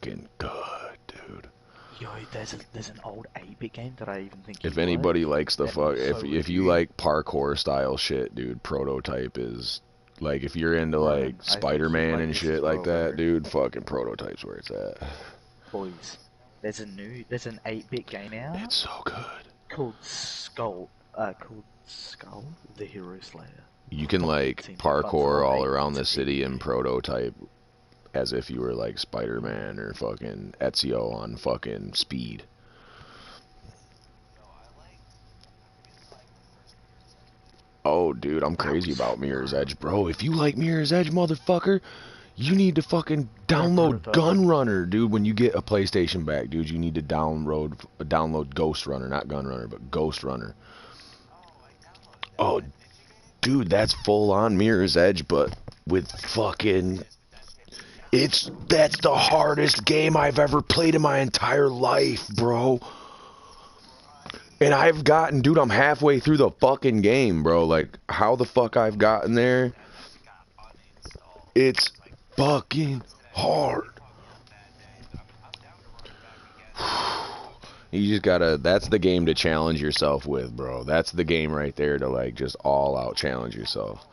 fucking good, dude. Yo, there's an old 8-bit game that I even think If you'd like anybody likes the that fuck, also if you reviewed. like parkour style shit, dude, Prototype is like if you're into like Ronan, I think you'd Spider-Man like and this shit as like well, that, bro. dude, fucking Prototype's where it's at. Boys, there's an 8-bit game out It's so good. called Skull, the Hero Slayer. You can Fucking like seems fun for parkour old all 8 around bits the and city in DVD. Prototype as if you were like Mm. Spider-Man or fucking Ezio on fucking speed. Oh, dude, I'm That crazy was about Mirror's fun. Edge, bro. If you like Mirror's Edge, motherfucker, you need to fucking Bro, download Prototype. Gun Runner, dude. When you get a PlayStation back, dude, you need to download Ghost Runner, not Gun Runner, but Ghost Runner. Oh, dude, that's full on Mirror's Edge, but with fucking that's the hardest game I've ever played in my entire life, bro. And I've gotten, dude, I'm halfway through the fucking game, bro. Like, how the fuck I've gotten there? It's fucking hard. You just gotta, that's the game to challenge yourself with, bro. That's the game right there to, like, just all out challenge yourself.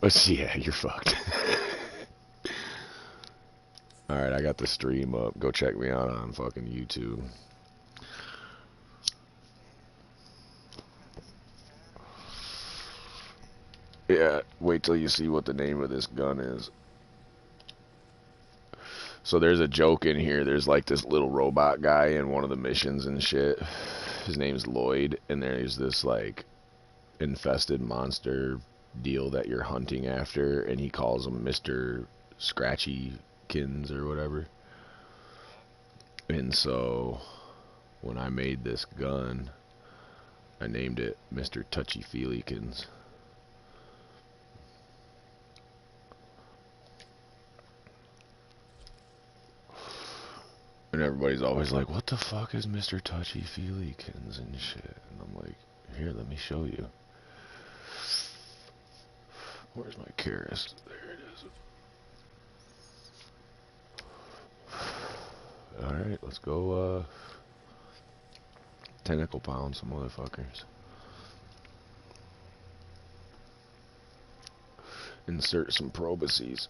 But yeah, you're fucked. Alright, I got the stream up. Go check me out on fucking YouTube. Yeah, wait till you see what the name of this gun is. So there's a joke in here. There's like this little robot guy in one of the missions and shit. His name's Lloyd, and there's this like infested monster deal that you're hunting after, and he calls him Mr. Scratchykins or whatever. And so when I made this gun, I named it Mr. Touchy Feelykins. And everybody's always like, what the fuck is Mr. Touchy Feelykins and shit? And I'm like, here, let me show you. Where's my Karis? There it is. Alright, let's go, tentacle pound some motherfuckers. Insert some probacies.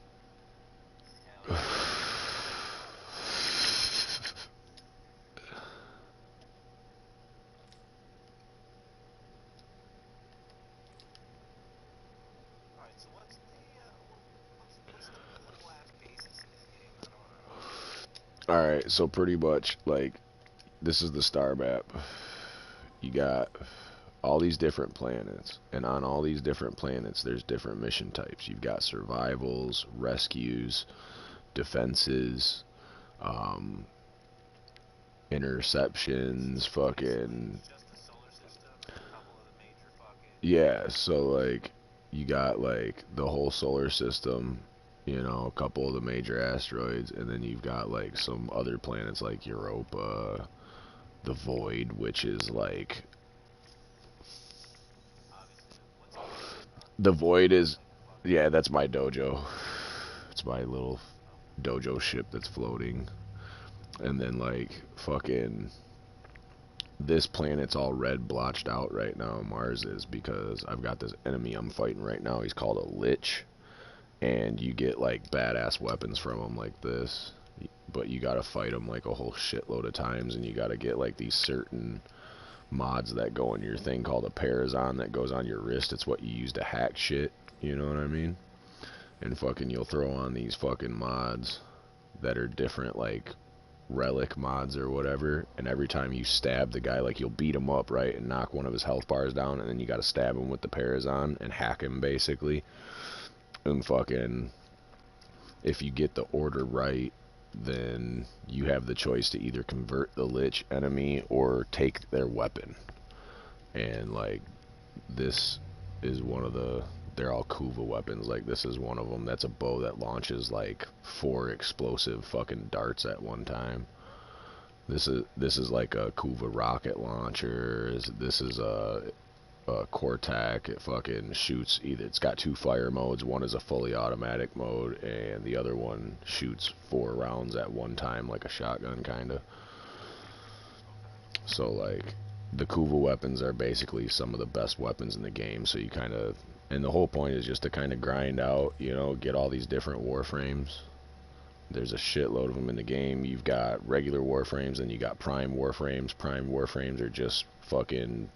Alright, so pretty much, like, this is the star map. You got all these different planets, and on all these different planets, there's different mission types. You've got survivals, rescues, defenses, um, interceptions, fucking yeah. So like, you got like the whole solar system, you know, a couple of the major asteroids, and then you've got like some other planets like Europa, the Void, which is like the Void is yeah, that's my dojo. It's my little dojo ship that's floating. And then like fucking this planet's all red blotched out right now. Mars is because I've got this enemy I'm fighting right now. He's called a Lich, and you get like badass weapons from him like this. But you gotta fight him like a whole shitload of times, and you gotta get like these certain mods that go in your thing called a Parazon that goes on your wrist. It's what you use to hack shit. You know what I mean? And fucking you'll throw on these fucking mods that are different, like relic mods or whatever, and every time you stab the guy, like you'll beat him up, right, and knock one of his health bars down, and then you gotta stab him with the Parazon and hack him basically. And fucking, if you get the order right, then you have the choice to either convert the Lich enemy or take their weapon. And like, this is one of the they're all Kuva weapons. Like this is one of them. That's a bow that launches like 4 explosive fucking darts at one time. This is like a Kuva rocket launcher. This is a Cortac. It fucking shoots either. It's got two fire modes. One is a fully automatic mode, and the other one shoots 4 rounds at one time, like a shotgun kind of. So like, the Kuva weapons are basically some of the best weapons in the game. So you kind of, and the whole point is just to kind of grind out, you know, get all these different Warframes. There's a shitload of them in the game. You've got regular Warframes and you got Prime Warframes. Prime Warframes are just fucking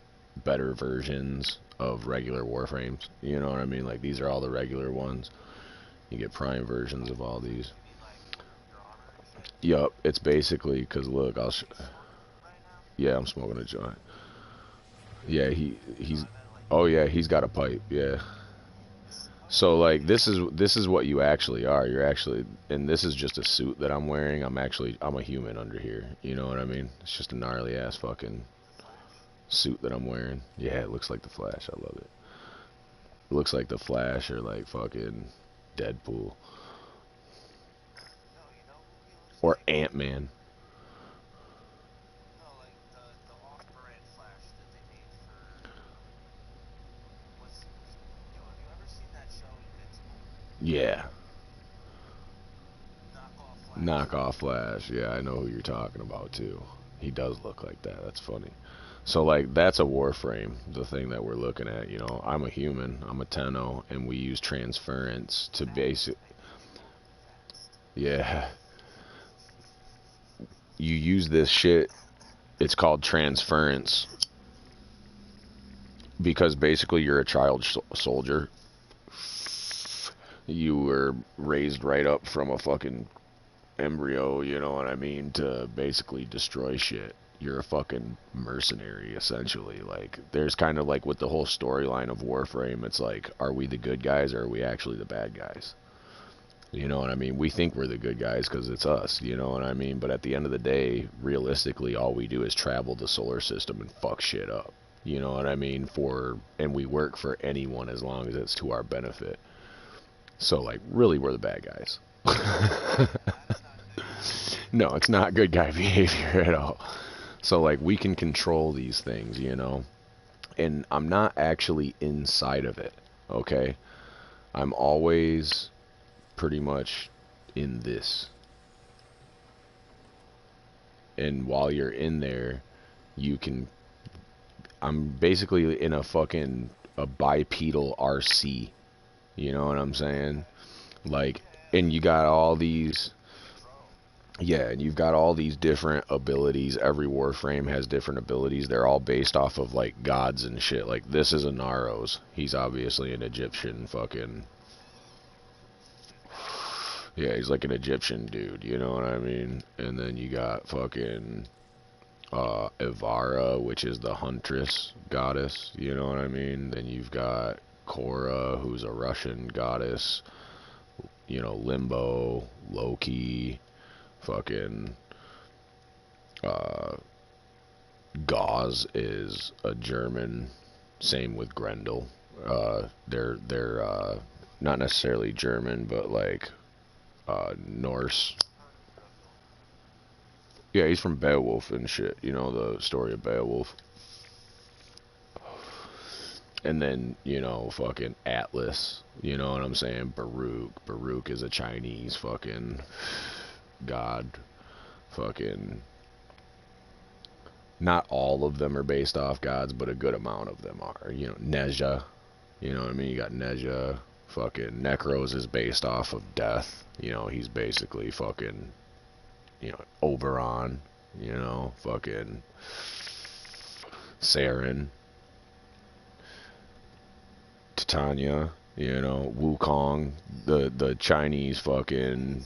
better versions of regular Warframes. You know what I mean? Like, these are all the regular ones. You get Prime versions of all these. Yup, it's basically, because look, yeah, I'm smoking a joint. Yeah, he's, oh yeah, he's got a pipe, yeah. So like this is what you actually are. You're actually, and this is just a suit that I'm wearing. I'm a human under here. You know what I mean? It's just a gnarly ass fucking suit that I'm wearing. Yeah, it looks like the Flash. I love it. It looks like the Flash or like fucking Deadpool or Ant-Man. Yeah, knockoff Flash. Yeah, I know who you're talking about too. He does look like that. That's funny. So like that's a Warframe, the thing that we're looking at. You know, I'm a human. I'm a Tenno, and we use transference to basic. Yeah, you use this shit. It's called transference because basically you're a child soldier. You were raised right up from a fucking embryo, you know what I mean, to basically destroy shit. You're a fucking mercenary, essentially. Like, there's kind of like with the whole storyline of Warframe, it's like, are we the good guys or are we actually the bad guys? You know what I mean? We think we're the good guys because it's us, you know what I mean? But at the end of the day, realistically, all we do is travel the solar system and fuck shit up. You know what I mean? And we work for anyone as long as it's to our benefit. So, like, really, we're the bad guys. No, it's not good guy behavior at all. So, like, we can control these things, you know? And I'm not actually inside of it, okay? I'm always pretty much in this. And while you're in there, you can. I'm basically in a fucking a bipedal RC. You know what I'm saying? Like, and you got all these. Yeah, and you've got all these different abilities. Every Warframe has different abilities. They're all based off of like gods and shit. Like this is a Naros. He's obviously an Egyptian fucking. Yeah, he's like an Egyptian dude. You know what I mean? And then you got fucking Ivara, which is the huntress goddess. You know what I mean? Then you've got Korra, who's a Russian goddess. You know, Limbo, Loki, fucking uh, Gauze is a German. Same with Grendel. They're not necessarily German, but like Norse. Yeah, he's from Beowulf and shit. You know the story of Beowulf. And then, you know, fucking Atlas. You know what I'm saying? Baruch. Baruch is a Chinese fucking god. Fucking. Not all of them are based off gods, but a good amount of them are. You know, Neja. You know what I mean? You got Neja. Fucking Necros is based off of death. You know, he's basically fucking, you know, Oberon. You know, fucking Saren. Titania, you know, Wukong, the Chinese fucking.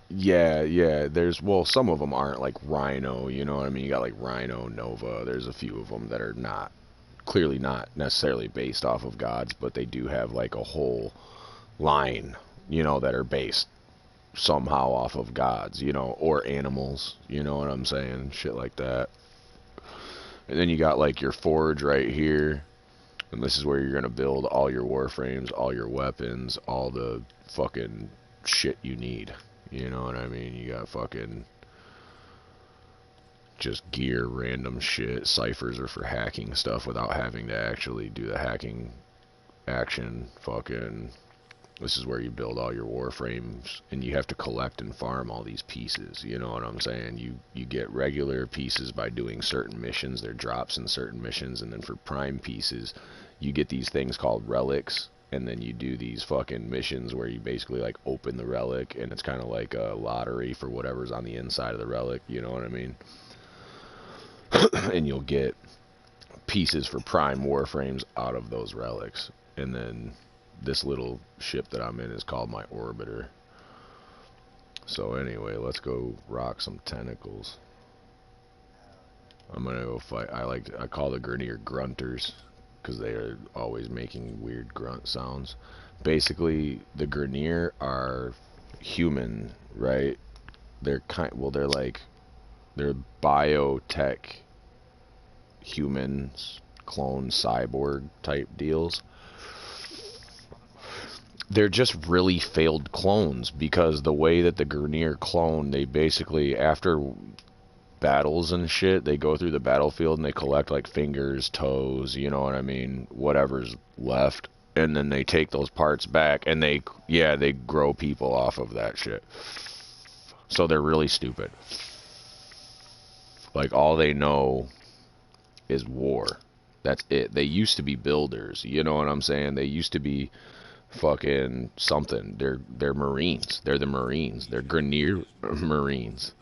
Yeah, yeah. There's well, some of them aren't like Rhino. You know what I mean? You got like Rhino, Nova. There's a few of them that are not clearly not necessarily based off of gods, but they do have like a whole line, you know, that are based somehow off of gods, you know, or animals. You know what I'm saying? Shit like that. And then you got like your forge right here. And this is where you're gonna build all your warframes, all your weapons, all the fucking shit you need. You know what I mean? You got fucking just gear, random shit. Ciphers are for hacking stuff without having to actually do the hacking action. Fucking, this is where you build all your warframes, and you have to collect and farm all these pieces. You know what I'm saying? You get regular pieces by doing certain missions. They're drops in certain missions, and then for prime pieces, you get these things called relics. And then you do these fucking missions where you basically like open the relic, and it's kind of like a lottery for whatever's on the inside of the relic. You know what I mean? And you'll get pieces for prime warframes out of those relics. And then this little ship that I'm in is called my orbiter. So anyway, let's go rock some tentacles. I'm gonna go fight. I call the Grineer grunters because they are always making weird grunt sounds. Basically, the Grineer are human, right? They're they're biotech humans, clone cyborg type deals. They're just really failed clones because the way that the Grineer clone, they basically, after battles and shit, they go through the battlefield and they collect like fingers, toes, you know what I mean, whatever's left, and then they take those parts back and they grow people off of that shit. So they're really stupid. Like all they know is war. That's it. They used to be builders, you know what I'm saying? They used to be fucking something. They're Marines. They're the Marines. They're Grineer Marines.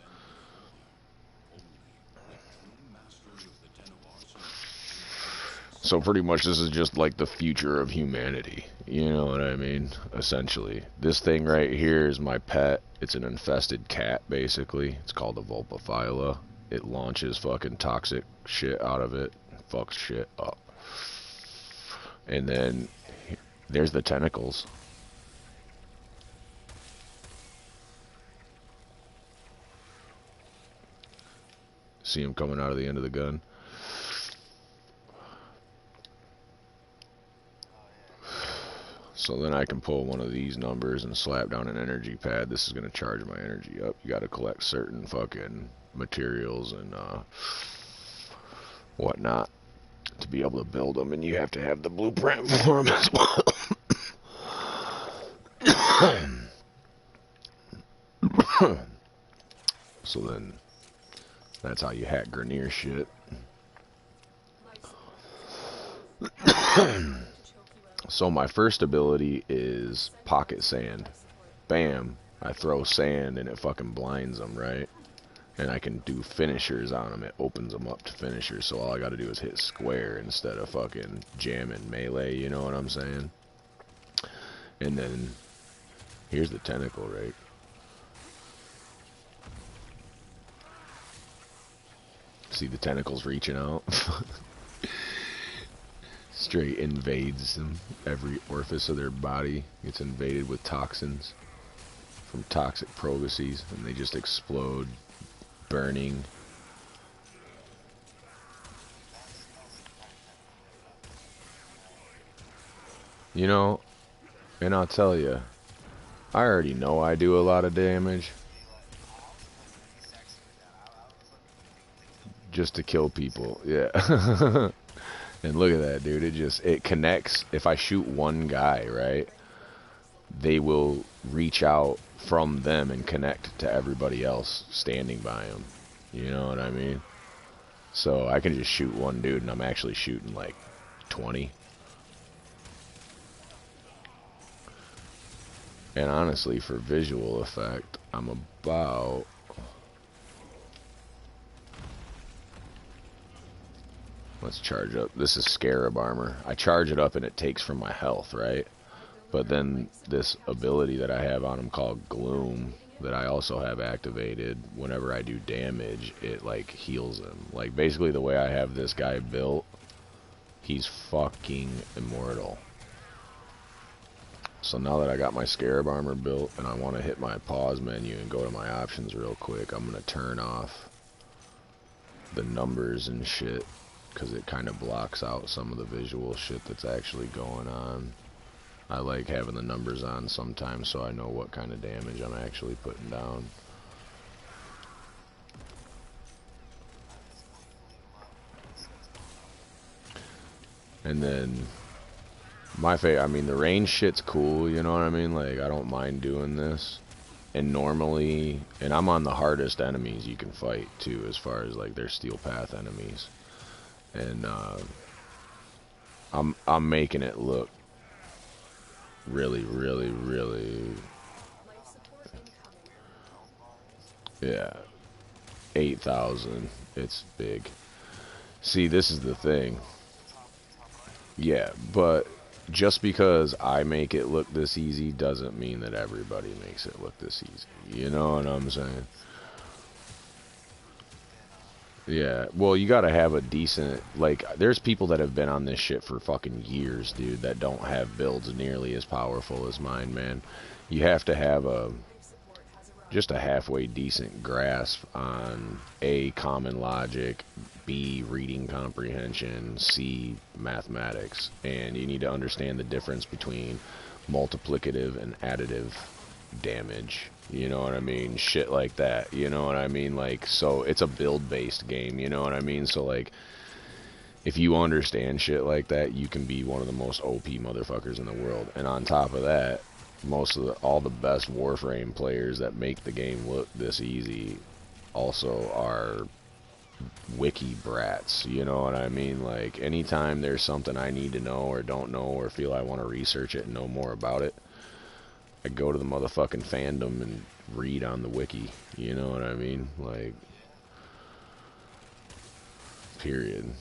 So pretty much this is just like the future of humanity. You know what I mean? Essentially. This thing right here is my pet. It's an infested cat, basically. It's called a Vulpaphyla. It launches fucking toxic shit out of it. Fucks shit up. And then there's the tentacles. See them coming out of the end of the gun. So then I can pull one of these numbers and slap down an energy pad. This is going to charge my energy up. You got to collect certain fucking materials and whatnot to be able to build them, and you have to have the blueprint for them as well. So then that's how you hack Grineer shit. So my first ability is pocket sand. Bam, I throw sand and it fucking blinds them, right? And I can do finishers on them. It opens them up to finishers, so all I gotta do is hit square instead of fucking jamming melee, you know what I'm saying? And then here's the tentacle, right? See the tentacles reaching out? Straight invades them. Every orifice of their body gets invaded with toxins from toxic progeses, and they just explode, burning. You know, and I'll tell you, I already know I do a lot of damage just to kill people. Yeah. And look at that, dude. It connects. If I shoot one guy, right, they will reach out from them and connect to everybody else standing by them. You know what I mean? So I can just shoot one dude and I'm actually shooting like 20. And honestly, for visual effect, I'm about... Let's charge up. This is Scarab armor. I charge it up and it takes from my health, right? But then this ability that I have on him called Gloom, that I also have activated, whenever I do damage, it like heals him. Like basically the way I have this guy built, he's fucking immortal. So now that I got my Scarab armor built and I want to hit my pause menu and go to my options real quick, I'm going to turn off the numbers and shit, because it kind of blocks out some of the visual shit that's actually going on. I like having the numbers on sometimes so I know what kind of damage I'm actually putting down. And then I mean, the range shit's cool, you know what I mean? Like, I don't mind doing this. And normally, and I'm on the hardest enemies you can fight too, as far as like their steel path enemies. And I'm making it look really, really, really, yeah, 8,000. It's big. See, this is the thing. Yeah, but just because I make it look this easy doesn't mean that everybody makes it look this easy. You know what I'm saying? Yeah, well, you gotta have a decent, like, there's people that have been on this shit for fucking years, dude, that don't have builds nearly as powerful as mine, man. You have to have just a halfway decent grasp on A, common logic, B, reading comprehension, C, mathematics, and you need to understand the difference between multiplicative and additive damage. You know what I mean? Shit like that. You know what I mean? Like, so it's a build-based game. You know what I mean? So, like, if you understand shit like that, you can be one of the most OP motherfuckers in the world. And on top of that, all the best Warframe players that make the game look this easy also are wiki brats. You know what I mean? Like, anytime there's something I need to know or don't know or feel I want to research it and know more about it, I go to the motherfucking fandom and read on the wiki. You know what I mean? Like, period.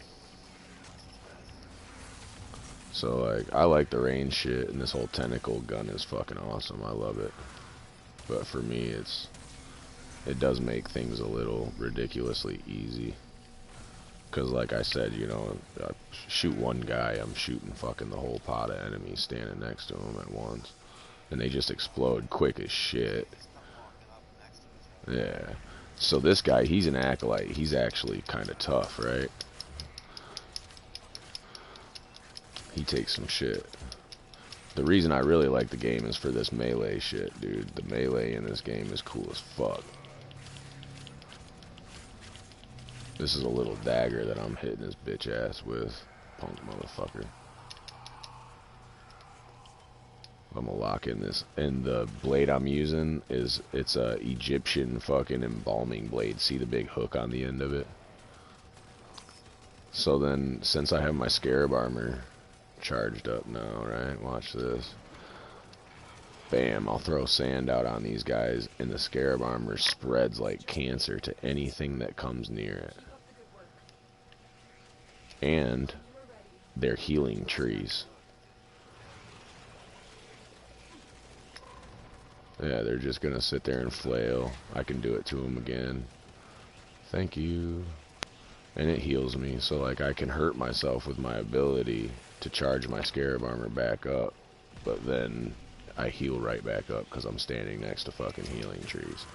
So, like, I like the range shit, and this whole tentacle gun is fucking awesome. I love it. But for me, it does make things a little ridiculously easy. Because, like I said, you know, I shoot one guy, I'm shooting fucking the whole pot of enemies standing next to him at once. And they just explode quick as shit. Yeah. So this guy, he's an acolyte. He's actually kind of tough, right? He takes some shit. The reason I really like the game is for this melee shit, dude. The melee in this game is cool as fuck. This is a little dagger that I'm hitting his bitch ass with. Punk motherfucker. I'm gonna lock in this. And the blade I'm using it's a Egyptian fucking embalming blade. See the big hook on the end of it? So then, since I have my scarab armor charged up now, right? Watch this. Bam, I'll throw sand out on these guys, and the scarab armor spreads like cancer to anything that comes near it. And they're healing trees. Yeah, they're just gonna sit there and flail. I can do it to them again. Thank you. And it heals me, so like I can hurt myself with my ability to charge my scarab armor back up, but then I heal right back up because I'm standing next to fucking healing trees.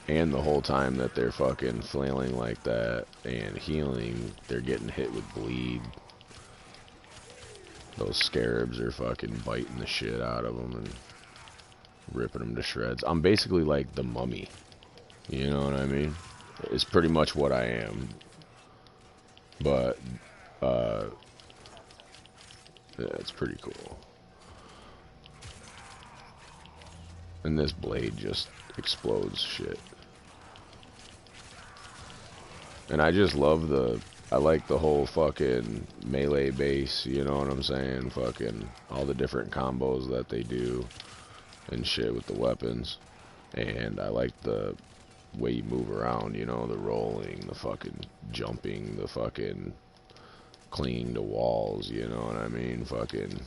And the whole time that they're fucking flailing like that and healing, they're getting hit with bleed. Those scarabs are fucking biting the shit out of them and ripping them to shreds. I'm basically like the mummy. You know what I mean? It's pretty much what I am. But, yeah, it's pretty cool. And this blade just explodes shit. And I just love I like the whole fucking melee base, you know what I'm saying? Fucking all the different combos that they do and shit with the weapons. And I like the way you move around, you know, the rolling, the fucking jumping, the fucking clinging to walls, you know what I mean? Fucking,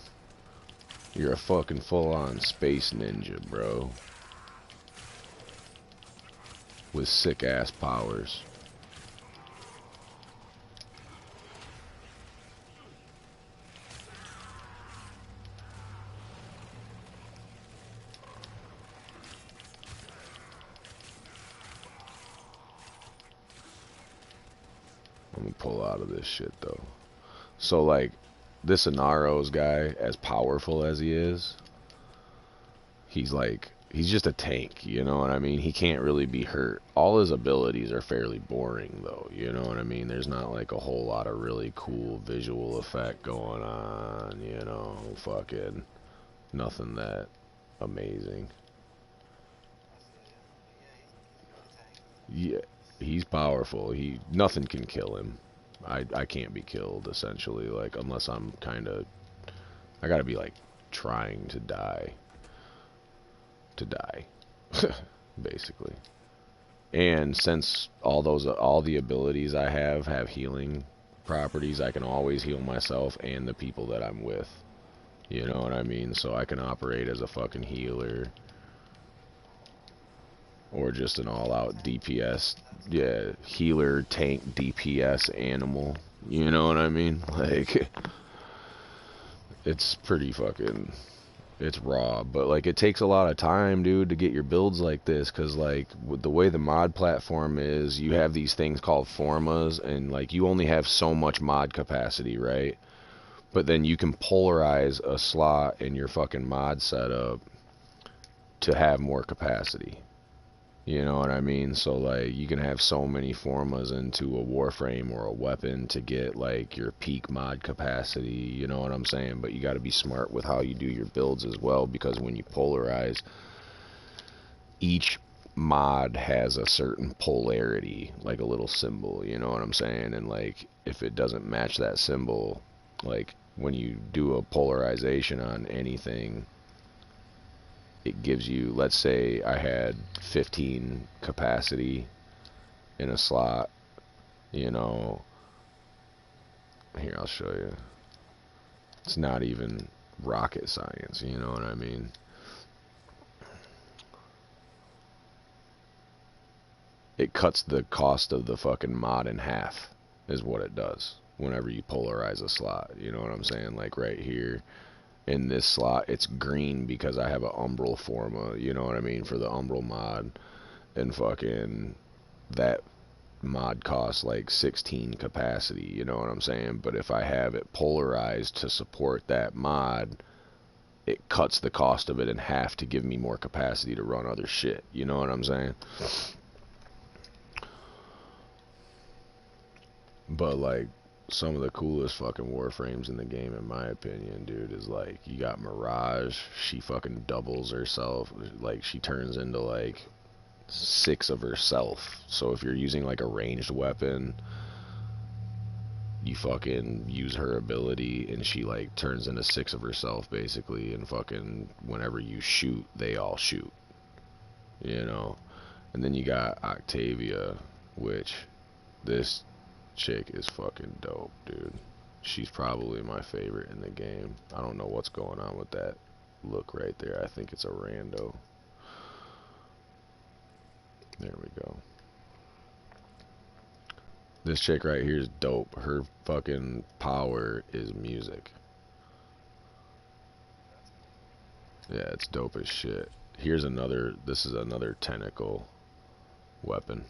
you're a fucking full-on space ninja, bro. With sick-ass powers. Let me pull out of this shit, though. So, like, this Inaro's guy, as powerful as he is, he's just a tank, you know what I mean? He can't really be hurt. All his abilities are fairly boring though, you know what I mean? There's not like a whole lot of really cool visual effect going on, you know, fucking nothing that amazing. Yeah, he's powerful. He nothing can kill him. I can't be killed essentially, like unless I'm kind of I gotta be like trying to die, basically. And since all the abilities I have healing properties, I can always heal myself and the people that I'm with. You know what I mean? So I can operate as a fucking healer or just an all-out DPS, yeah, healer, tank, DPS animal. You know what I mean? Like it's pretty fucking it's raw, but like it takes a lot of time, dude, to get your builds like this, cuz like with the way the mod platform is, you have these things called formas, and like you only have so much mod capacity, right? But then you can polarize a slot in your fucking mod setup to have more capacity. You know what I mean? So like you can have so many formas into a Warframe or a weapon to get like your peak mod capacity, you know what I'm saying? But you got to be smart with how you do your builds as well, because when you polarize, each mod has a certain polarity, like a little symbol, you know what I'm saying? And like if it doesn't match that symbol, like when you do a polarization on anything, it gives you, let's say I had 15 capacity in a slot, you know, here I'll show you. It's not even rocket science, you know what I mean? It cuts the cost of the fucking mod in half, is what it does whenever you polarize a slot, you know what I'm saying? Like right here in this slot, it's green because I have a umbral forma, you know what I mean, for the umbral mod, and fucking that mod costs like 16 capacity, you know what I'm saying? But if I have it polarized to support that mod, it cuts the cost of it in half to give me more capacity to run other shit, you know what I'm saying? But like some of the coolest fucking Warframes in the game, in my opinion, dude, is like you got Mirage. She fucking doubles herself, like she turns into like 6 of herself. So if you're using like a ranged weapon, you fucking use her ability and she like turns into 6 of herself basically, and fucking whenever you shoot, they all shoot, you know. And then you got Octavia, which this chick is fucking dope, dude. She's probably my favorite in the game. I don't know what's going on with that look right there. I think it's a rando. There we go. This chick right here is dope. Her fucking power is music. Yeah, it's dope as shit. Here's another, this is another tentacle weapon.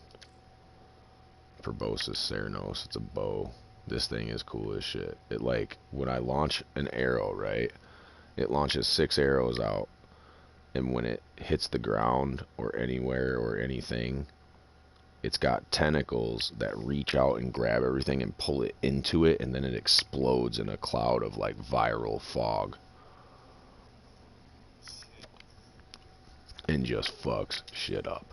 Proboscis Ceranos. It's a bow. This thing is cool as shit. It like, when I launch an arrow, right? It launches 6 arrows out, and when it hits the ground or anywhere or anything, it's got tentacles that reach out and grab everything and pull it into it, and then it explodes in a cloud of like viral fog and just fucks shit up.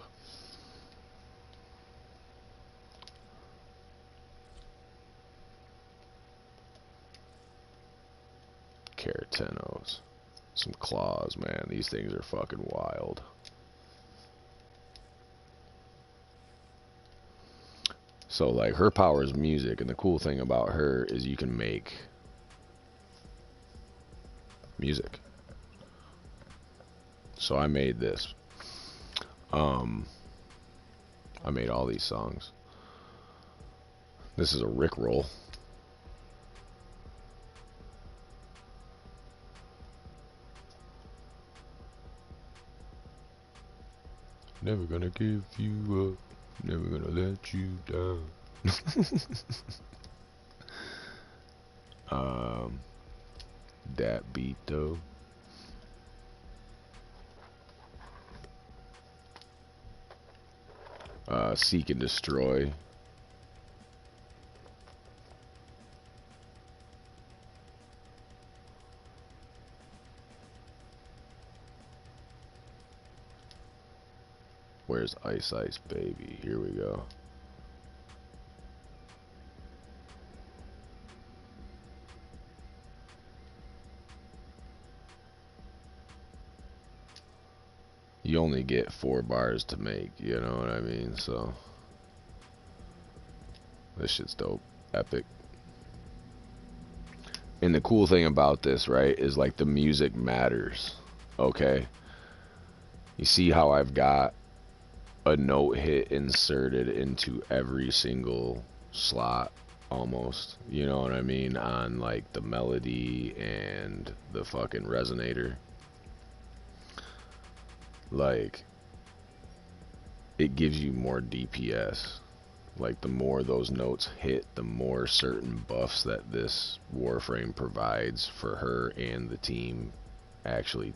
Caratenos. Some claws, man. These things are fucking wild. So like her power is music, and the cool thing about her is you can make music. So I made this. I made all these songs. This is a Rickroll. Never gonna give you up, never gonna let you down. that beat though. Seek and destroy. Where's Ice Ice Baby? Here we go. You only get 4 bars to make, you know what I mean? So this shit's dope. Epic. And the cool thing about this, right, is like the music matters. Okay? You see how I've got a note hit inserted into every single slot almost, you know what I mean, on like the melody and the fucking resonator. Like it gives you more DPS. Like the more those notes hit, the more certain buffs that this Warframe provides for her and the team actually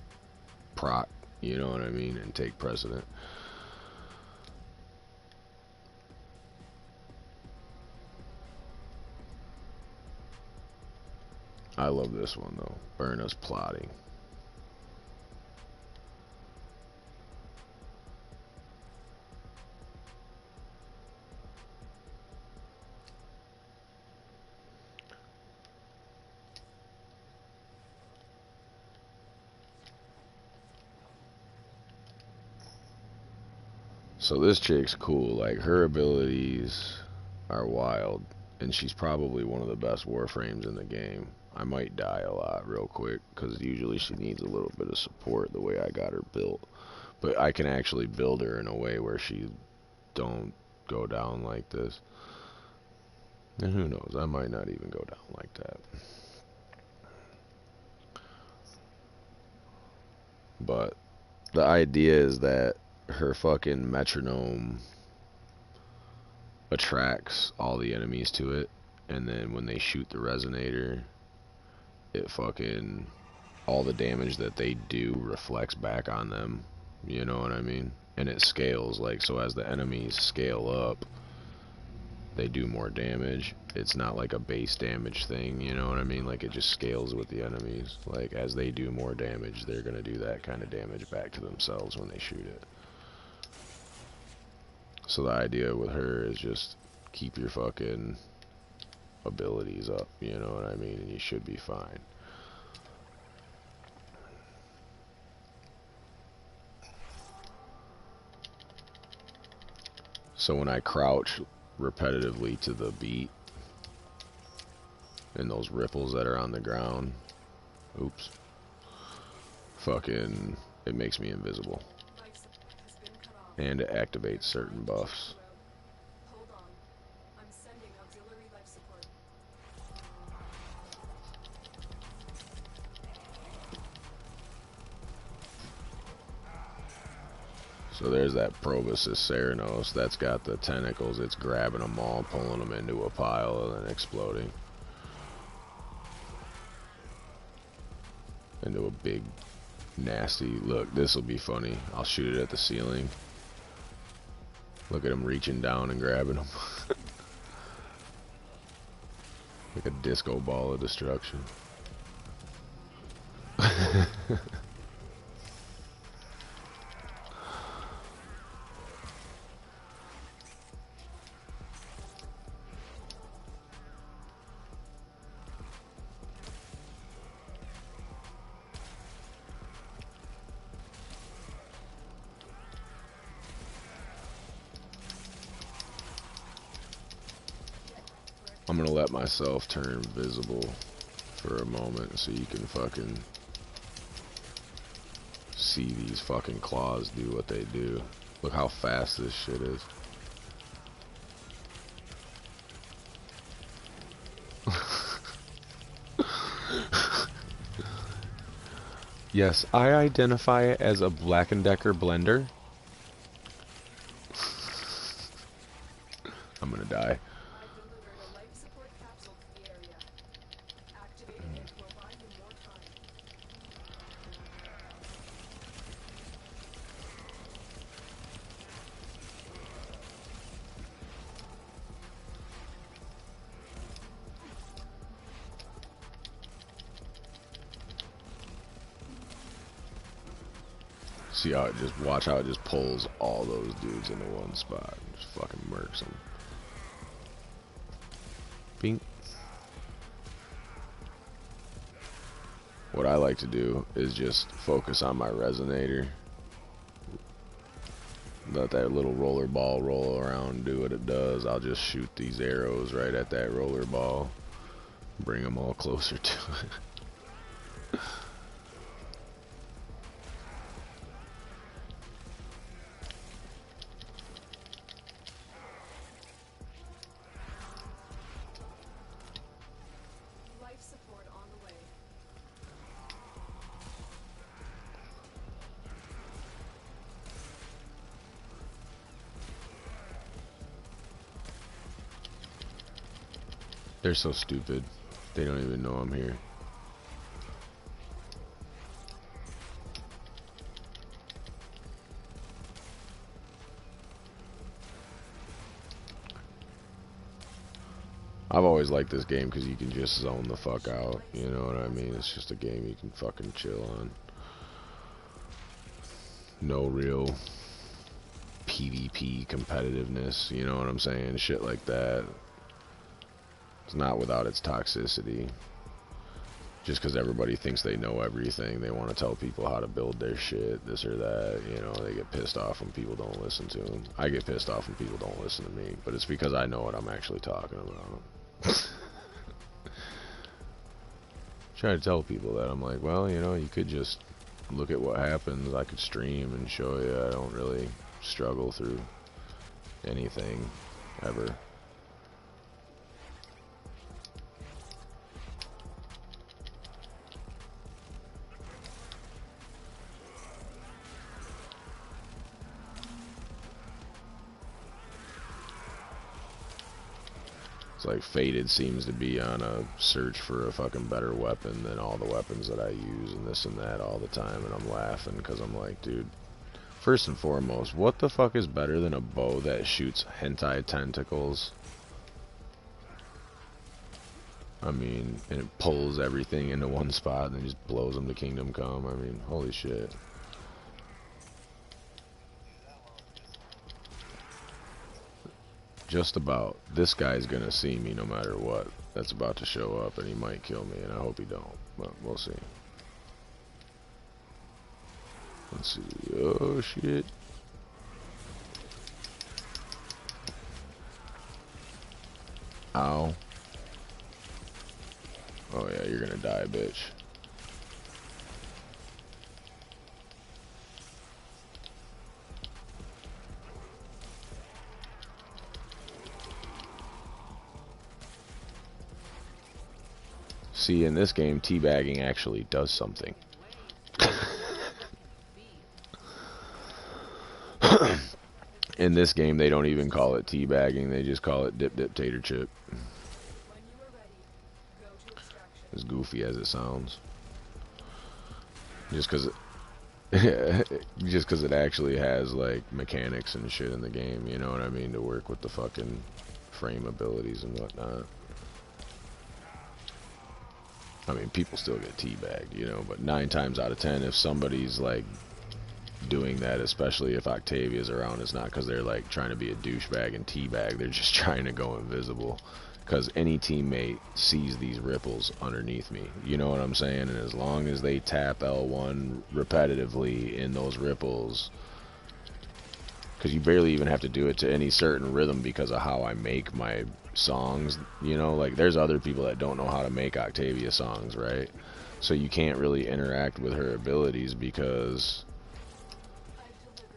proc, you know what I mean, and take precedent. I love this one though. Burna's plotting. So this chick's cool. Like her abilities are wild, and she's probably one of the best Warframes in the game. I might die a lot real quick because usually she needs a little bit of support the way I got her built. But I can actually build her in a way where she don't go down like this. And who knows, I might not even go down like that. But the idea is that her fucking metronome attracts all the enemies to it, and then when they shoot the resonator, it fucking, all the damage that they do reflects back on them, you know what I mean? And it scales, like, so as the enemies scale up, they do more damage. It's not like a base damage thing, you know what I mean? Like, it just scales with the enemies. Like, as they do more damage, they're gonna do that kind of damage back to themselves when they shoot it. So the idea with her is just keep your fucking abilities up, you know what I mean? And you should be fine. So when I crouch repetitively to the beat and those ripples that are on the ground, oops, fucking, it makes me invisible. And it activates certain buffs. So there's that Proboscis Ceranos that's got the tentacles. It's grabbing them all, pulling them into a pile, and then exploding into a big, nasty, look, this will be funny. I'll shoot it at the ceiling. Look at him reaching down and grabbing them. Like a disco ball of destruction. I'm gonna let myself turn visible for a moment so you can fucking see these fucking claws do what they do. Look how fast this shit is. Yes, I identify it as a Black & Decker blender. I'm gonna die. See how it just, watch how it just pulls all those dudes into one spot and just fucking murks them. Bing. What I like to do is just focus on my resonator. Let that little roller ball roll around and do what it does. I'll just shoot these arrows right at that roller ball. Bring them all closer to it. Life support on the way. They're so stupid. They don't even know I'm here. I've always liked this game because you can just zone the fuck out. You know what I mean? It's just a game you can fucking chill on. No real PvP competitiveness. You know what I'm saying? Shit like that. It's not without its toxicity. Just because everybody thinks they know everything, they want to tell people how to build their shit, this or that. You know, they get pissed off when people don't listen to them. I get pissed off when people don't listen to me, but it's because I know what I'm actually talking about. Trying to tell people that I'm like, well, you know, you could just look at what happens. I could stream and show you I don't really struggle through anything ever. It's like Faded seems to be on a search for a fucking better weapon than all the weapons that I use and this and that all the time, and I'm laughing because I'm like, dude, first and foremost, what the fuck is better than a bow that shoots hentai tentacles? I mean, and it pulls everything into one spot and then just blows them to Kingdom Come. I mean, holy shit. Just about. This guy's gonna see me no matter what. That's about to show up, and he might kill me, and I hope he don't, but we'll see. Let's see. Oh shit. Ow. Oh yeah, you're gonna die, bitch. See, in this game, teabagging actually does something. In this game, they don't even call it teabagging, they just call it dip dip tater chip. As goofy as it sounds. Just because it actually has, like, mechanics and shit in the game, you know what I mean, to work with the fucking frame abilities and whatnot. I mean, people still get teabagged, you know, but 9 times out of 10, if somebody's, like, doing that, especially if Octavia's around, it's not because they're, like, trying to be a douchebag and teabag, they're just trying to go invisible. Because any teammate sees these ripples underneath me, you know what I'm saying? And as long as they tap L1 repetitively in those ripples, because you barely even have to do it to any certain rhythm because of how I make my songs, you know, like there's other people that don't know how to make Octavia songs, right? So you can't really interact with her abilities because,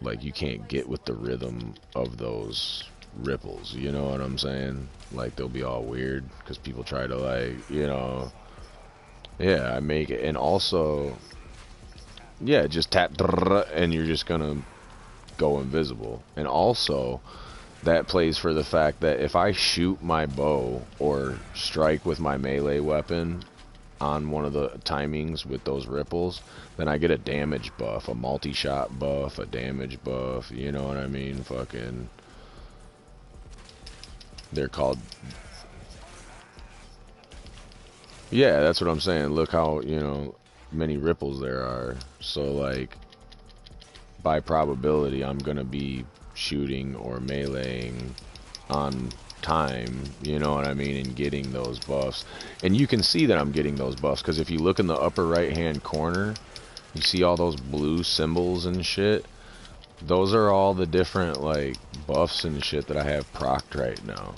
like, you can't get with the rhythm of those ripples, you know what I'm saying? Like, they'll be all weird because people try to, like, you know, yeah, I make it, and also, yeah, just tap and you're just gonna go invisible. And also, that plays for the fact that if I shoot my bow or strike with my melee weapon on one of the timings with those ripples, then I get a damage buff, a multi-shot buff, a damage buff, you know what I mean? Fucking, they're called, yeah, that's what I'm saying. Look how, you know, many ripples there are. So, like, by probability, I'm gonna be shooting or meleeing on time, you know what I mean, and getting those buffs. And you can see that I'm getting those buffs, because if you look in the upper right hand corner, you see all those blue symbols and shit. Those are all the different, like, buffs and shit that I have procced right now.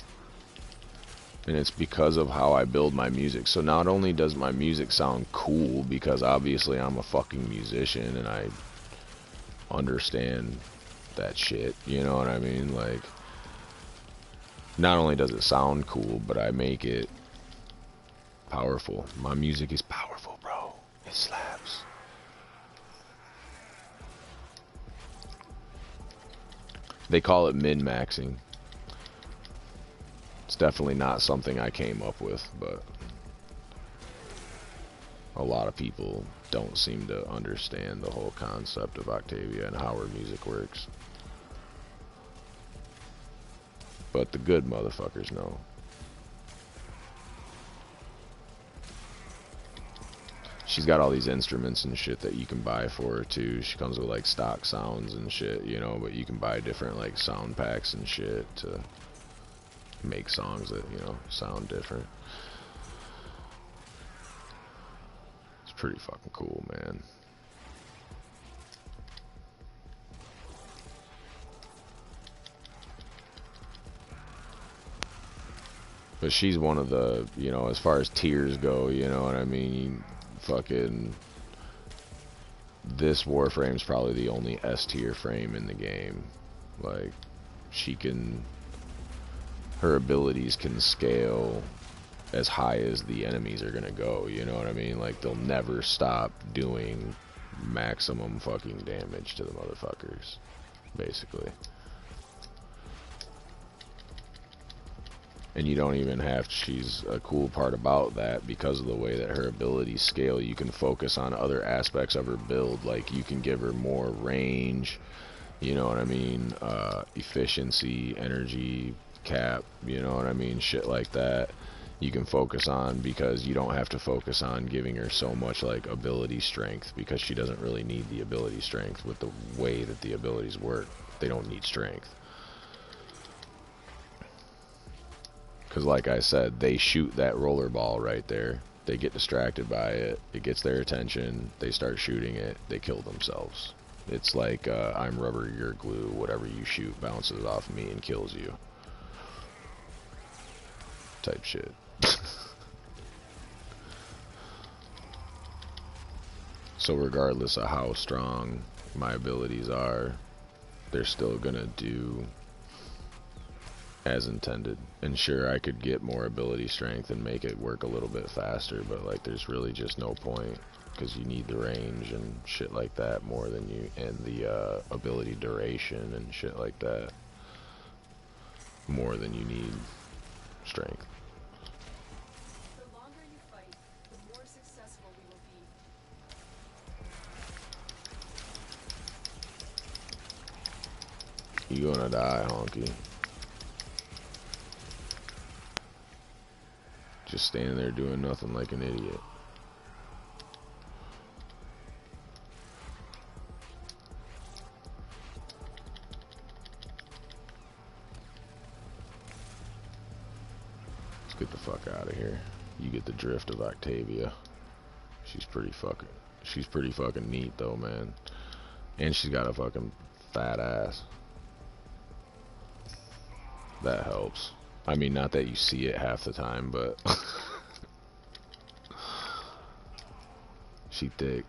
And it's because of how I build my music. So not only does my music sound cool, because obviously I'm a fucking musician and I understand that shit, you know what I mean? Like, not only does it sound cool, but I make it powerful. My music is powerful, bro. It slaps. They call it min-maxing. It's definitely not something I came up with, but a lot of people don't seem to understand the whole concept of Octavia and how her music works. But the good motherfuckers know. She's got all these instruments and shit that you can buy for her too. She comes with like stock sounds and shit, you know, but you can buy different like sound packs and shit to make songs that, you know, sound different. It's pretty fucking cool, man. But she's one of the, you know, as far as tiers go, you know what I mean? Fucking, this Warframe's probably the only S tier frame in the game. Like, she can, her abilities can scale as high as the enemies are gonna go, you know what I mean? Like, they'll never stop doing maximum fucking damage to the motherfuckers, basically. And you don't even have, she's a cool part about that, because of the way that her abilities scale, you can focus on other aspects of her build. Like, you can give her more range, you know what I mean, efficiency, energy cap, you know what I mean, shit like that you can focus on, because you don't have to focus on giving her so much like ability strength, because she doesn't really need the ability strength with the way that the abilities work. They don't need strength. Because like I said, they shoot that roller ball right there. They get distracted by it. It gets their attention. They start shooting it. They kill themselves. It's like, I'm rubber, you're glue. Whatever you shoot bounces off me and kills you. Type shit. So regardless of how strong my abilities are, they're still gonna do as intended. And sure, I could get more ability strength and make it work a little bit faster, but like, there's really just no point, because you need the range and shit like that more than you, and the ability duration and shit like that more than you need strength. The longer you fight, the more successful we will be. You gonna die, honky. Just standing there doing nothing like an idiot. Let's get the fuck out of here. You get the drift of Octavia. She's pretty fucking neat though, man. And she's got a fucking fat ass. That helps. I mean, not that you see it half the time, but she thick.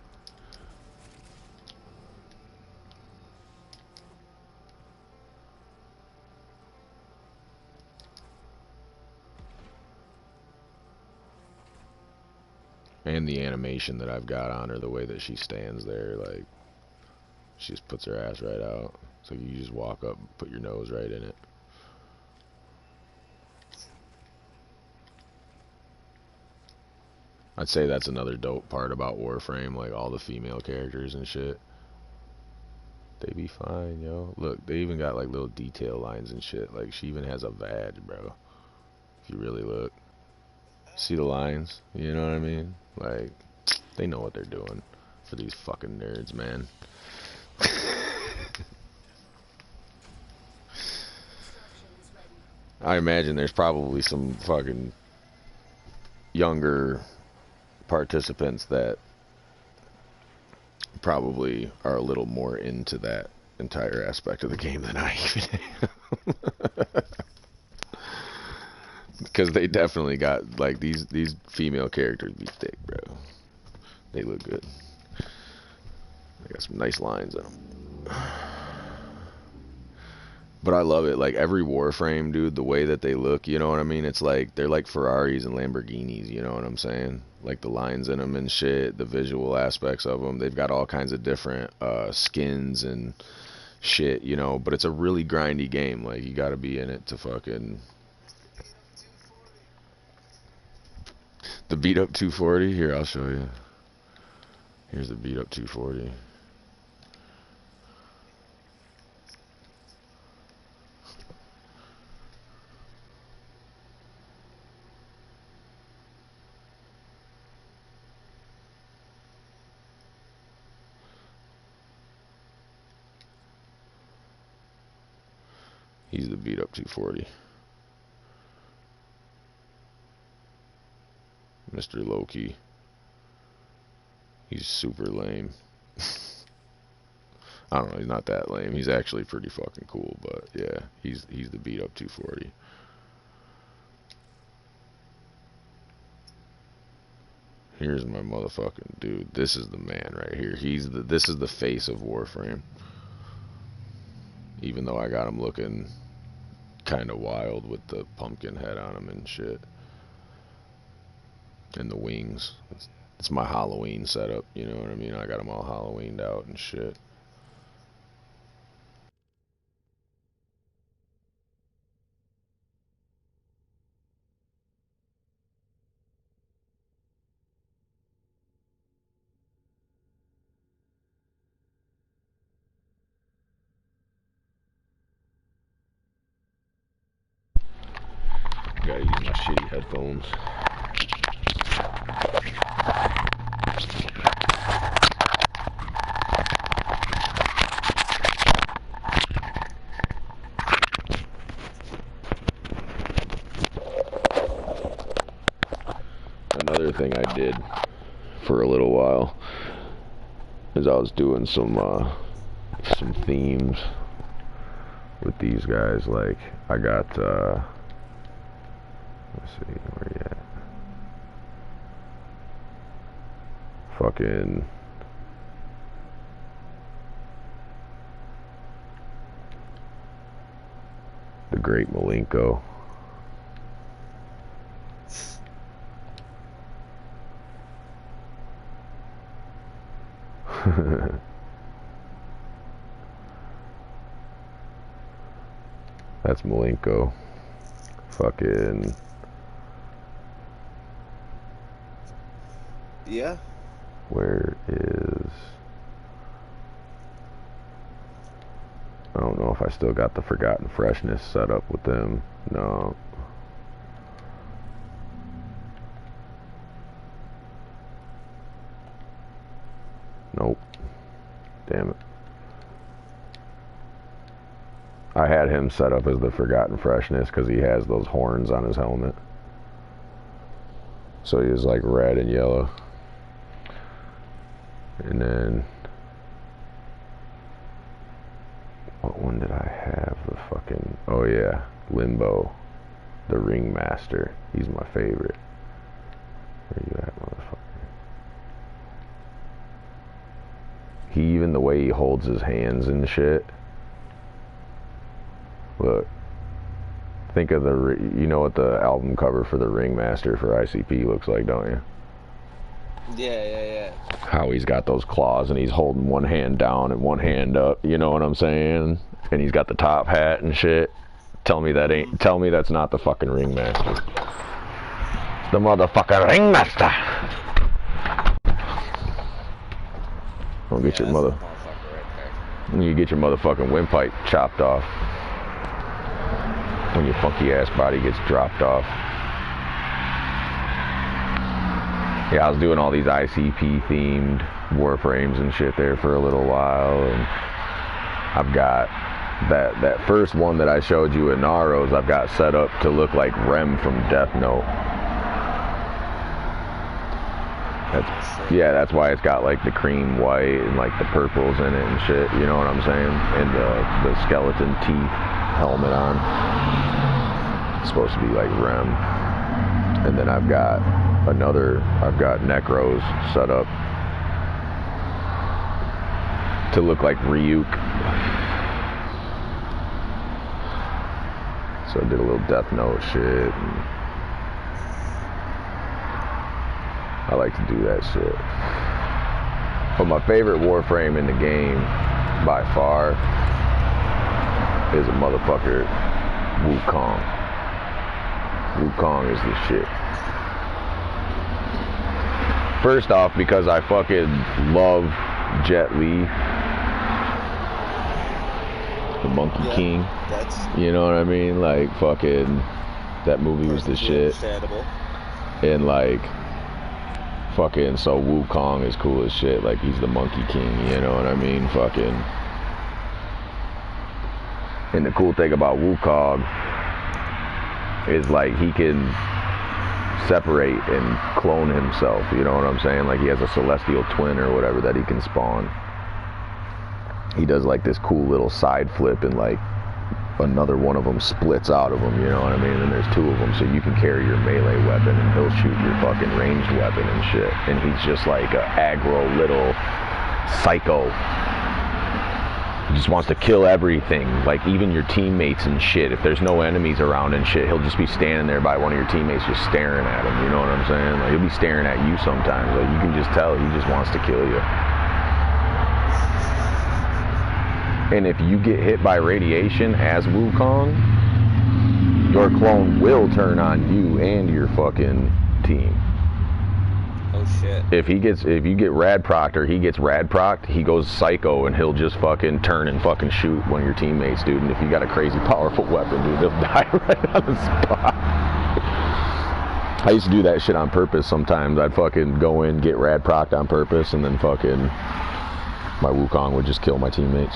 And the animation that I've got on her, the way that she stands there, like, she just puts her ass right out. So you just walk up and put your nose right in it. I'd say that's another dope part about Warframe, like all the female characters and shit. They be fine, yo. Look, they even got like little detail lines and shit. Like, she even has a badge, bro. If you really look. See the lines? You know what I mean? Like, they know what they're doing for these fucking nerds, man. I imagine there's probably some fucking younger participants that probably are a little more into that entire aspect of the game than I even am. Because they definitely got, like, these female characters be thick, bro. They look good. They got some nice lines in them. But I love it. Like, every Warframe, dude, the way that they look, you know what I mean? It's like, they're like Ferraris and Lamborghinis, you know what I'm saying? Like, the lines in them and shit, the visual aspects of them. They've got all kinds of different skins and shit, you know? But it's a really grindy game. Like, you gotta be in it to fucking... The beat up 240? Here, I'll show you. Here's the beat up 240. He's the beat up 240. Mr. Loki. He's super lame. I don't know, he's not that lame. He's actually pretty fucking cool, but yeah, he's the beat up 240. Here's my motherfucking dude. This is the man right here. This is the face of Warframe. Even though I got him looking kind of wild with the pumpkin head on him and shit. And the wings. It's my Halloween setup, you know what I mean? I got them all Halloweened out and shit. Gotta use my shitty headphones. Another thing I did for a little while is I was doing some themes with these guys. Like, I got let's see, where you at? Fucking the Great Malenko. That's Malenko. Fucking... Yeah. Where is... I don't know if I still got the Forgotten Freshness set up with them. No. Nope. Damn it. I had him set up as the Forgotten Freshness because he has those horns on his helmet. So he is like red and yellow. And then... what one did I have? The fucking... oh yeah. Limbo. The Ringmaster. He's my favorite. Where you at, motherfucker? Even the way he holds his hands and shit. Look. Think of the... you know what the album cover for the Ringmaster for ICP looks like, don't you? Yeah. How he's got those claws and he's holding one hand down and one hand up, you know what I'm saying? And he's got the top hat and shit. Tell me that's not the fucking Ringmaster. The motherfucking Ringmaster! Don't get your mother... right you get your motherfucking windpipe chopped off. When your funky ass body gets dropped off. Yeah, I was doing all these ICP themed Warframes and shit there for a little while, and I've got that first one that I showed you in Naros, I've got set up to look like Rem from Death Note. That's why it's got like the cream white and like the purples in it and shit, you know what I'm saying? And the skeleton teeth helmet on. It's supposed to be like Rem. And then I've got Necros set up to look like Ryuk. So I did a little Death Note shit. I like to do that shit. But my favorite Warframe in the game, by far, is a motherfucker Wukong. Wukong is the shit. First off, because I fucking love Jet Li, the Monkey King. You know what I mean? Like, fucking, that movie was the shit. And like, fucking, so Wukong is cool as shit. Like, he's the Monkey King, you know what I mean? Fucking. And the cool thing about Wukong is, like, he can separate and clone himself, you know what I'm saying? Like, he has a celestial twin or whatever that he can spawn. He does, like, this cool little side flip, and, like, another one of them splits out of him, you know what I mean? And there's two of them, so you can carry your melee weapon and he'll shoot your fucking ranged weapon and shit. And he's just like a aggro little psycho. He just wants to kill everything, like even your teammates and shit. If there's no enemies around and shit, he'll just be standing there by one of your teammates just staring at him, you know what I'm saying? Like, he'll be staring at you sometimes, like you can just tell he just wants to kill you. And if you get hit by radiation as Wukong, your clone will turn on you and your fucking team. Oh shit. If you get rad procced or he gets rad procced, he goes psycho and he'll just fucking turn and fucking shoot one of your teammates, dude. And if you got a crazy powerful weapon, dude, they'll die right on the spot. I used to do that shit on purpose sometimes. I'd fucking go in, get rad procced on purpose, and then fucking my Wukong would just kill my teammates.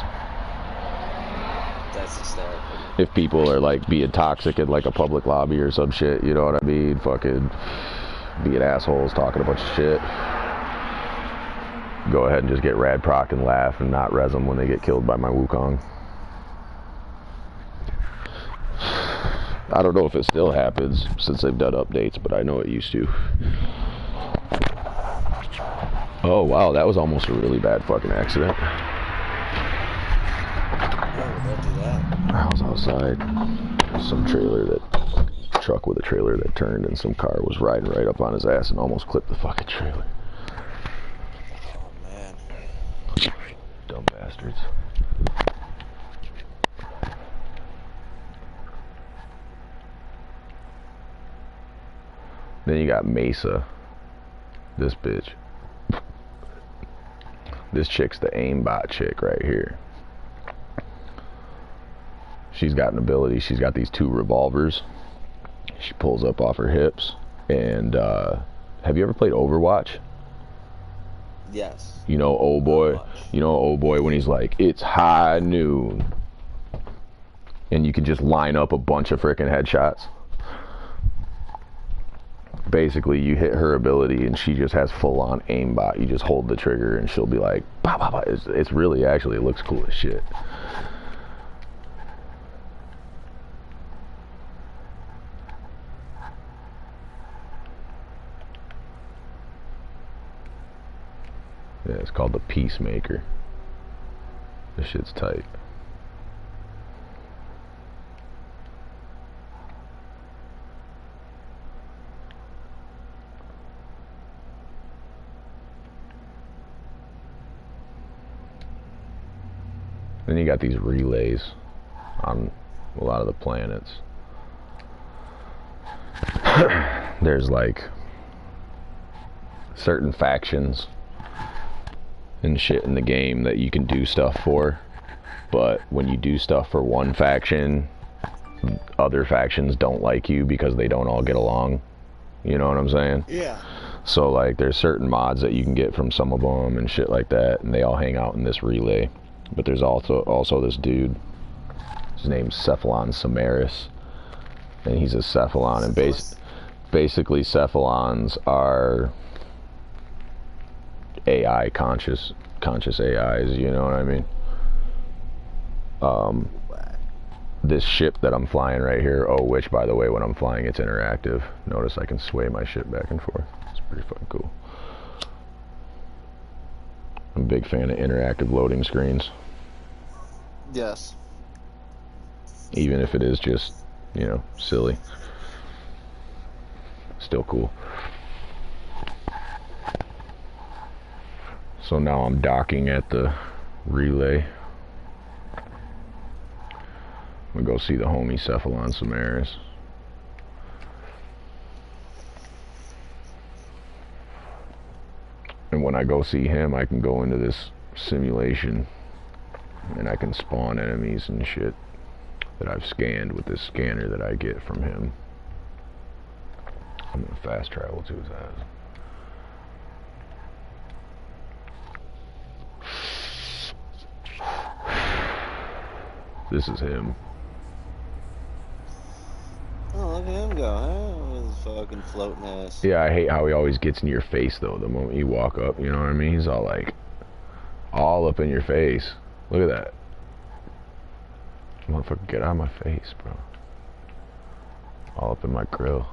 If people are like being toxic in like a public lobby or some shit, you know what I mean? Fucking being assholes, talking a bunch of shit. Go ahead and just get rad procced and laugh and not res them when they get killed by my Wukong. I don't know if it still happens since they've done updates, but I know it used to. Oh wow, that was almost a really bad fucking accident. I was outside, some truck with a trailer that turned, and some car was riding right up on his ass and almost clipped the fucking trailer. Oh man. Dumb bastards. Then you got Mesa. This bitch. This chick's the aimbot chick right here. She's got an ability. She's got these two revolvers. She pulls up off her hips. And have you ever played Overwatch? Yes. You know, old boy. You know, old boy when he's like, it's high noon, and you can just line up a bunch of freaking headshots. Basically, you hit her ability, and she just has full-on aimbot. You just hold the trigger, and she'll be like, bah, bah, bah. It's really actually, it looks cool as shit. Yeah, it's called the Peacemaker. This shit's tight. Then you got these relays on a lot of the planets. There's like certain factions and shit in the game that you can do stuff for, but when you do stuff for one faction, other factions don't like you because they don't all get along. You know what I'm saying? Yeah. So like there's certain mods that you can get from some of them and shit like that, and they all hang out in this relay. But there's also this dude His name's Cephalon Samaris, and he's a Cephalon. And basically, Cephalons are AI conscious AIs. You know what I mean? This ship that I'm flying right here. Oh, which by the way, when I'm flying, it's interactive. Notice I can sway my ship back and forth. It's pretty fucking cool. I'm a big fan of interactive loading screens. Yes. Even if it is just, you know, silly. Still cool. So now I'm docking at the relay. I'm gonna go see the homie Cephalon Samaris. And when I go see him, I can go into this simulation and I can spawn enemies and shit that I've scanned with this scanner that I get from him. I'm gonna fast travel to his house. This is him. Oh, look at him go, huh? His fucking floating ass. Yeah, I hate how he always gets in your face though the moment you walk up, you know what I mean? He's all like, all up in your face. Look at that. Motherfucker, get out of my face, bro. All up in my grill.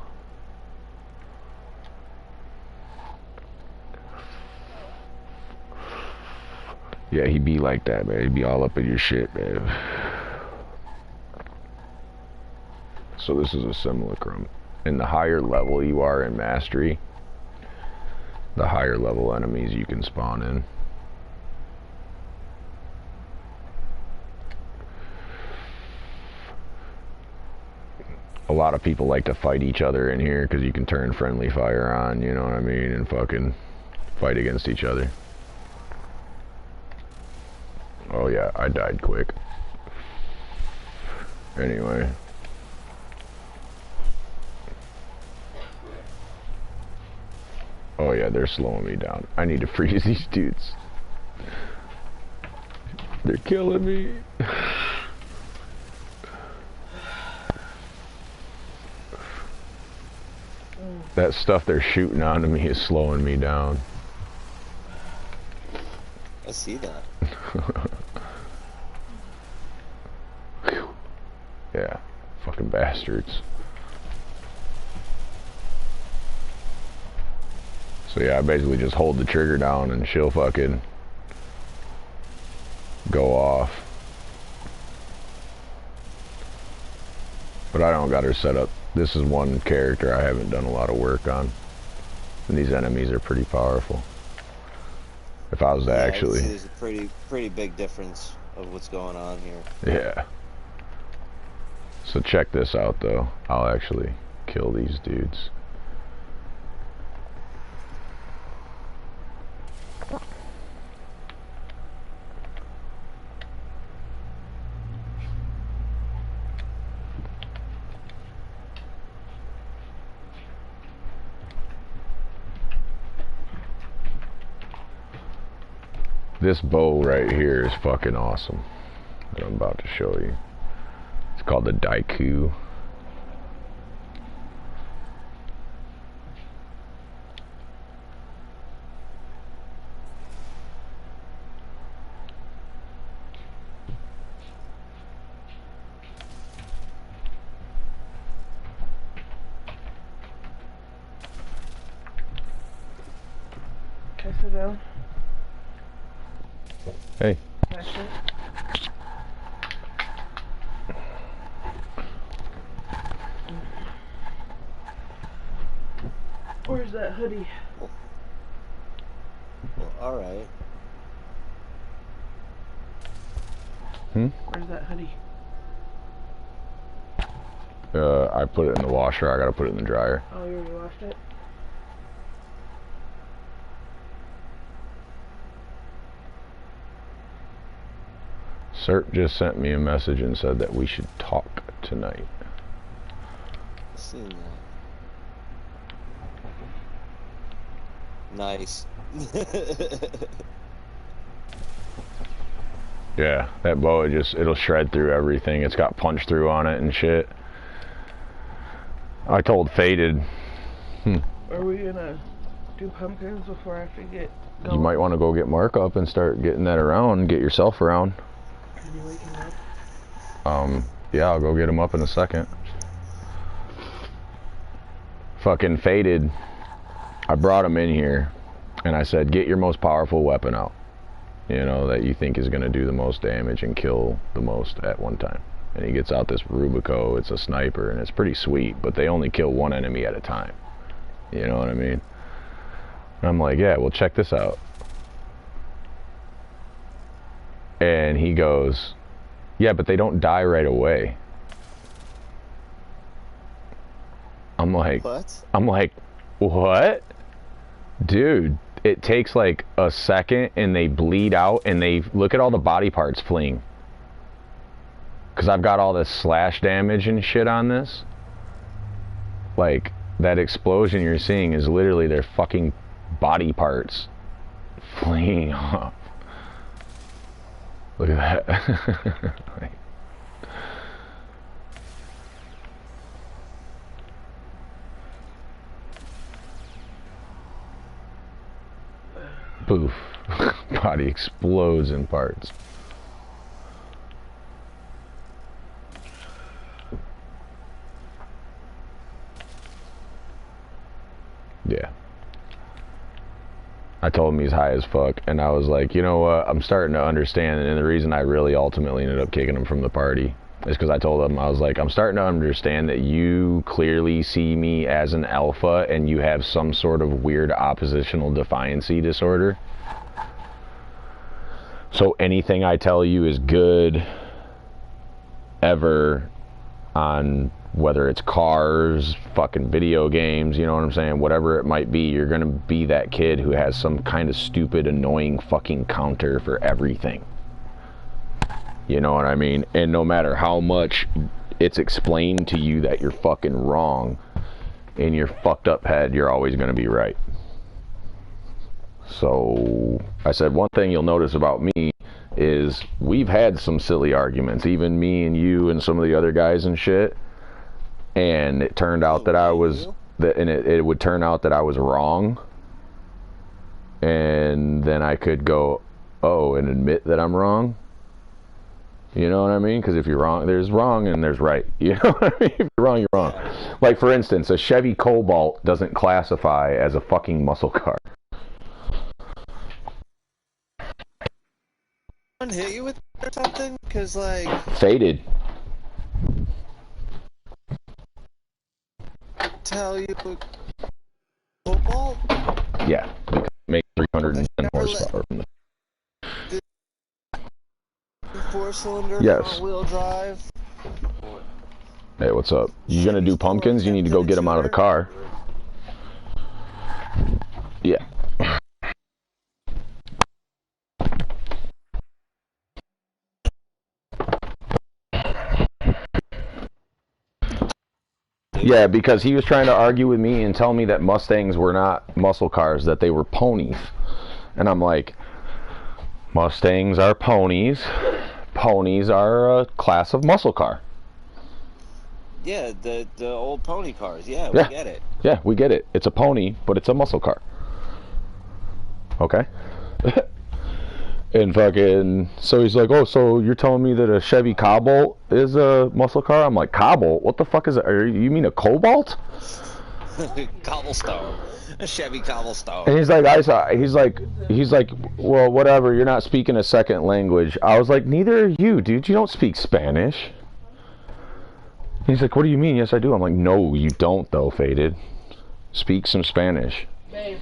Yeah, he be like that, man. He be all up in your shit, man. So this is a simulacrum. And the higher level you are in mastery, the higher level enemies you can spawn in. A lot of people like to fight each other in here because you can turn friendly fire on, you know what I mean, and fucking fight against each other. Oh yeah, I died quick. Anyway. Oh yeah, they're slowing me down. I need to freeze these dudes. They're killing me. That stuff they're shooting onto me is slowing me down. I see that. Yeah, fucking bastards. So yeah, I basically just hold the trigger down and she'll fucking go off. But I don't got her set up. This is one character I haven't done a lot of work on. And these enemies are pretty powerful. If I was to actually... There's a pretty big difference of what's going on here. Yeah. So check this out though. I'll actually kill these dudes. This bow right here is fucking awesome that I'm about to show you. It's called the Daiku. Can I sit down? Hey. Where's that hoodie? Well, alright. Where's that hoodie? I put it in the washer. I gotta put it in the dryer. Oh, you already washed it? Sert just sent me a message and said that we should talk tonight. I've seen that. Nice. Yeah, that boa it'll shred through everything. It's got punch through on it and shit. I told Faded. Are we gonna do pumpkins before I forget? You might want to go get Mark up and start getting that around, get yourself around. Can you wake him up? Yeah, I'll go get him up in a second. Fucking Faded. I brought him in here, and I said, get your most powerful weapon out. You know, that you think is going to do the most damage and kill the most at one time. And he gets out this Rubico, it's a sniper, and it's pretty sweet, but they only kill one enemy at a time. You know what I mean? And I'm like, yeah, well, check this out. And he goes, yeah, but they don't die right away. I'm like, what? Dude, it takes like a second and they bleed out and they look at all the body parts fleeing. Because I've got all this slash damage and shit on this. Like, that explosion you're seeing is literally their fucking body parts fleeing off. Look at that. Like, poof. Body explodes in parts. Yeah. I told him he's high as fuck, and I was like, you know what, I'm starting to understand, and the reason I really ultimately ended up kicking him from the party is because I told him, I was like, I'm starting to understand that you clearly see me as an alpha, and you have some sort of weird oppositional defiancy disorder. So anything I tell you is good, ever, on whether it's cars, fucking video games, you know what I'm saying, whatever it might be, you're gonna be that kid who has some kind of stupid, annoying fucking counter for everything. You know what I mean? And no matter how much it's explained to you that you're fucking wrong, in your fucked up head, you're always gonna be right. So, I said, one thing you'll notice about me is we've had some silly arguments, even me and you and some of the other guys and shit. And it turned out that I was, it would turn out that I was wrong. And then I could go, oh, and admit that I'm wrong. You know what I mean? Because if you're wrong, there's wrong and there's right. You know what I mean? If you're wrong, you're wrong. Like, for instance, a Chevy Cobalt doesn't classify as a fucking muscle car. Hit you with or something? Cause like Faded. tell you Cobalt? Yeah, because it makes 310 horsepower from the 4-cylinder, yes. front-wheel drive. Hey, what's up? You gonna do pumpkins? You need to go get them out of the car. Yeah. Yeah, because he was trying to argue with me and tell me that Mustangs were not muscle cars, that they were ponies. And I'm like, Mustangs are ponies. Ponies are a class of muscle car. Yeah, the old pony cars. Yeah, we get it. Yeah, we get it. It's a pony, but it's a muscle car. Okay? And fucking, so he's like, oh, so you're telling me that a Chevy Cobalt is a muscle car? I'm like, Cobalt? What the fuck is it? You mean a Cobalt? Cobblestone. A Chevy Cobblestone. And he's like, well, whatever, you're not speaking a second language. I was like, neither are you, dude. You don't speak Spanish. He's like, what do you mean? Yes, I do. I'm like, no, you don't, though, Faded. Speak some Spanish. Babe.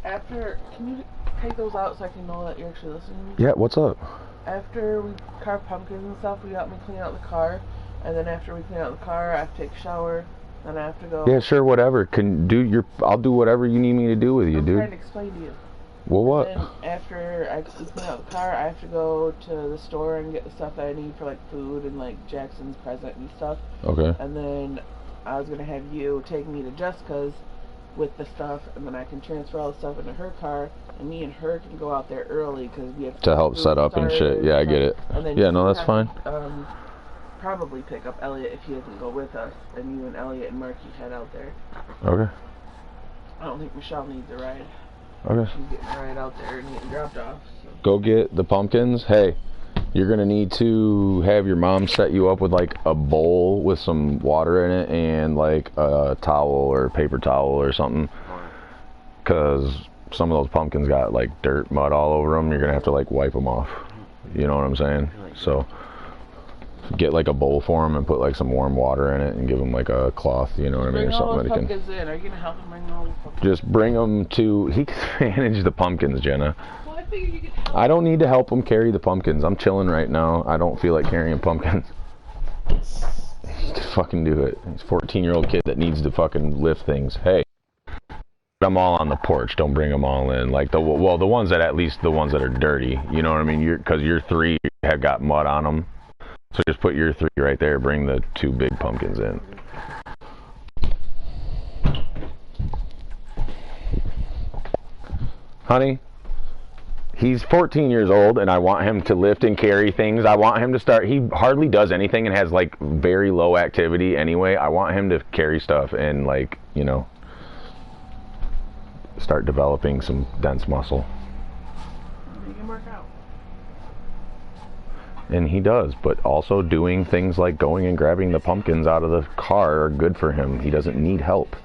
After, can you take those out so I can know that you're actually listening to me? Yeah, what's up? After we carve pumpkins and stuff, we got me clean out the car. And then after we clean out the car, I have to take a shower. Then I have to go. Yeah, sure, whatever. I'll do whatever you need me to do with you, dude. I'm trying to explain to you. Well, what? And then after I clean out the car, I have to go to the store and get the stuff that I need for like food and like Jackson's present and stuff. Okay. And then I was gonna have you take me to Jessica's with the stuff, and then I can transfer all the stuff into her car, and me and her can go out there early because we have To help set up and shit. Yeah, I get it. And then Yeah, no, you that's have fine. to, probably pick up Elliot if he doesn't go with us, and you and Elliot and Marky head out there. Okay. I don't think Michelle needs a ride. Okay. She's getting a ride out there and getting dropped off. So. Go get the pumpkins. Hey, you're gonna need to have your mom set you up with like a bowl with some water in it and like a towel or paper towel or something, because some of those pumpkins got like dirt, mud all over them. You're gonna have to like wipe them off. You know what I'm saying? So get like a bowl for them and put like some warm water in it and give them like a cloth. You know what I mean, or something that he can. In. Are you gonna help him bring all the pumpkins? Just bring them to. He can manage the pumpkins, Jenna. Well, I figured you could help. I don't need to help him carry the pumpkins. I'm chilling right now. I don't feel like carrying pumpkins. He can fucking do it. He's a 14-year-old kid that needs to fucking lift things. Hey, put them all on the porch. Don't bring them all in. Like the ones that, at least the ones that are dirty. You know what I mean? Because your 3 have got mud on them. So just put your 3 right there. Bring the 2 big pumpkins in. Honey, he's 14 years old, and I want him to lift and carry things. I want him to start. He hardly does anything and has like very low activity anyway. I want him to carry stuff and like, you know, start developing some dense muscle. He can work out. And he does, but also doing things like going and grabbing the pumpkins out of the car are good for him. He doesn't need help.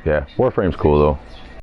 Yeah, Warframe's cool though.